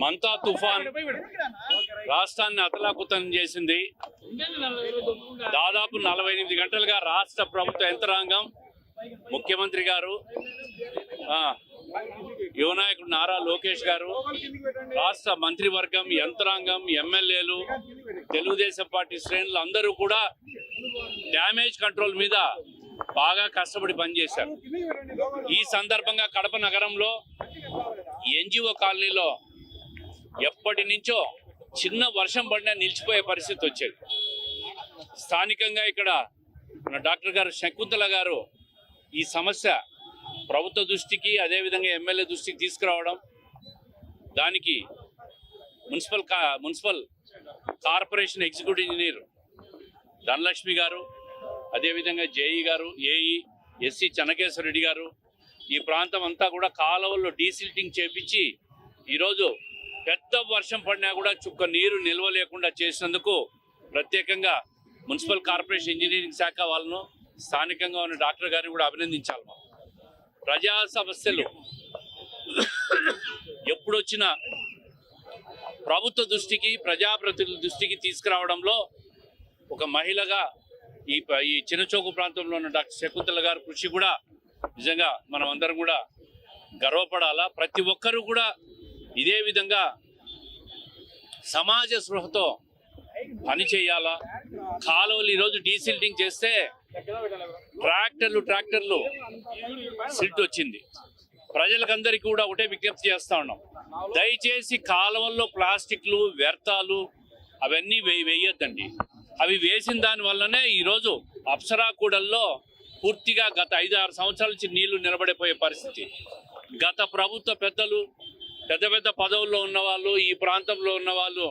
మంతా తుఫాన్ రాష్ట్రాన్ని అతలాకుతలం చేసింది. దాదాపు 48 గంటలుగా రాష్ట్ర ప్రభుత్వ యంత్రాంగం, ముఖ్యమంత్రి గారు, యువ నాయకుడు నారా లోకేష్ గారు, రాష్ట్ర మంత్రివర్గం, యంత్రాంగం, ఎమ్మెల్యేలు, తెలుగుదేశం పార్టీ శ్రేణులు అందరూ కూడా డ్యామేజ్ కంట్రోల్ మీద బాగా కష్టపడి పనిచేశారు. ఈ సందర్భంగా కడప నగరంలో ఎన్జిఓ కాలనీలో ఎప్పటి నుంచో చిన్న వర్షం పడినా నిలిచిపోయే పరిస్థితి వచ్చేది. స్థానికంగా ఇక్కడ డాక్టర్ గారు శకుంతల గారు ఈ సమస్య ప్రభుత్వ దృష్టికి, అదేవిధంగా ఎమ్మెల్యే దృష్టికి తీసుకురావడం, దానికి municipal corporation executive engineer Dhanalakshmi గారు, అదేవిధంగా జేఈ గారు, ఏఈ ఎస్సీ చెన్నకేశ్వర రెడ్డి గారు ఈ ప్రాంతం అంతా కూడా కాలువల్లో డీసిల్టింగ్ చేపించి ఈరోజు పెద్ద వర్షం పడినా కూడా చుక్క నీరు నిల్వ లేకుండా చేసినందుకు ప్రత్యేకంగా మున్సిపల్ కార్పొరేషన్ ఇంజనీరింగ్ శాఖ వాళ్ళను, స్థానికంగా ఉన్న డాక్టర్ గారిని కూడా అభినందించాలి. ప్రజా సమస్యలు ఎప్పుడొచ్చినా ప్రభుత్వ దృష్టికి, ప్రజాప్రతినిధుల దృష్టికి తీసుకురావడంలో ఒక మహిళగా ఈ చిన్నచోకు ప్రాంతంలో ఉన్న డాక్టర్ శకుంతల గారి కృషి కూడా నిజంగా మనం అందరం కూడా గర్వపడాలా. ప్రతి ఒక్కరూ కూడా ఇదే విధంగా సమాజ స్పృహతో పని చేయాలా. కాలువలు ఈరోజు డీసిల్టింగ్ చేస్తే ట్రాక్టర్లు సిల్ట్ వచ్చింది. ప్రజలకందరికీ కూడా ఒకటే విజ్ఞప్తి చేస్తా ఉన్నాం, దయచేసి కాలువల్లో ప్లాస్టిక్లు, వ్యర్థాలు అవన్నీ వేయొద్దండి. అవి వేసిన దాని వల్లనే ఈరోజు అప్సరా కూడల్లో పూర్తిగా గత 5-6 సంవత్సరాల నుంచి నీళ్లు నిలబడిపోయే పరిస్థితి. గత ప్రభుత్వ పెద్దలు, పెద్ద పదవుల్లో ఉన్నవాళ్ళు, ఈ ప్రాంతంలో ఉన్నవాళ్ళు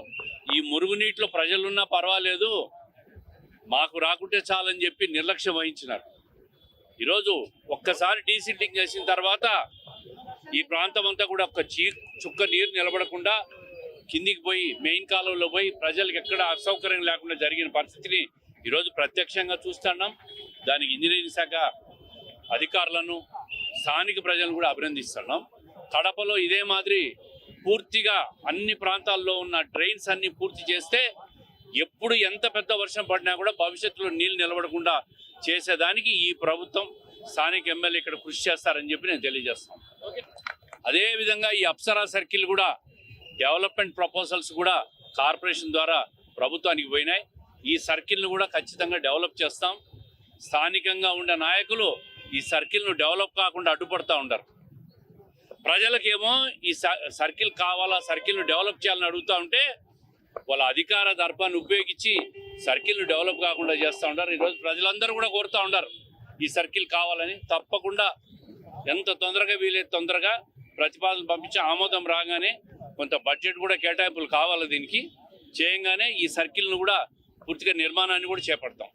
ఈ మురుగునీటిలో ప్రజలున్నా పర్వాలేదు, మాకు రాకుంటే చాలని చెప్పి నిర్లక్ష్యం వహించినారు. ఈరోజు ఒక్కసారి డీసిల్టింగ్ చేసిన తర్వాత ఈ ప్రాంతం అంతా కూడా ఒక్క చుక్క నీరు నిలబడకుండా కిందికి పోయి మెయిన్ కాలువలో పోయి ప్రజలకు ఎక్కడ అసౌకర్యం లేకుండా జరిగిన పరిస్థితిని ఈరోజు ప్రత్యక్షంగా చూస్తున్నాం. దానికి ఇంజనీరింగ్ శాఖ అధికారులను, స్థానిక ప్రజలను కూడా అభినందిస్తున్నాం. కడపలో ఇదే మాదిరి పూర్తిగా అన్ని ప్రాంతాల్లో ఉన్న డ్రైన్స్ అన్ని పూర్తి చేస్తే ఎప్పుడు ఎంత పెద్ద వర్షం పడినా కూడా భవిష్యత్తులో నీళ్ళు నిలబడకుండా చేసేదానికి ఈ ప్రభుత్వం, స్థానిక ఎమ్మెల్యే ఇక్కడ కృషి చేస్తారని చెప్పి నేను తెలియజేస్తాను. అదేవిధంగా ఈ అప్సరా సర్కిల్ కూడా డెవలప్మెంట్ ప్రపోజల్స్ కూడా కార్పొరేషన్ ద్వారా ప్రభుత్వానికి పోయినాయి. ఈ సర్కిల్ను కూడా ఖచ్చితంగా డెవలప్ చేస్తాం. స్థానికంగా ఉండే నాయకులు ఈ సర్కిల్ను డెవలప్ కాకుండా అడ్డుపడుతూ ఉంటారు. ప్రజలకేమో ఈ సర్కిల్ కావాలా, సర్కిల్ను డెవలప్ చేయాలని అడుగుతూ ఉంటే వాళ్ళ అధికార దర్పాన్ని ఉపయోగించి సర్కిల్ను డెవలప్ కాకుండా చేస్తూ ఉంటారు. ఈరోజు ప్రజలందరూ కూడా కోరుతూ ఉంటారు ఈ సర్కిల్ కావాలని. తప్పకుండా ఎంత తొందరగా వీలైతే తొందరగా ప్రతిపాదన పంపించి ఆమోదం రాగానే కొంత బడ్జెట్ కూడా కేటాయింపులు కావాలి, దీనికి చేయంగానే ఈ సర్కిల్ను కూడా పూర్తిగా నిర్మాణాన్ని కూడా చేపడతాం.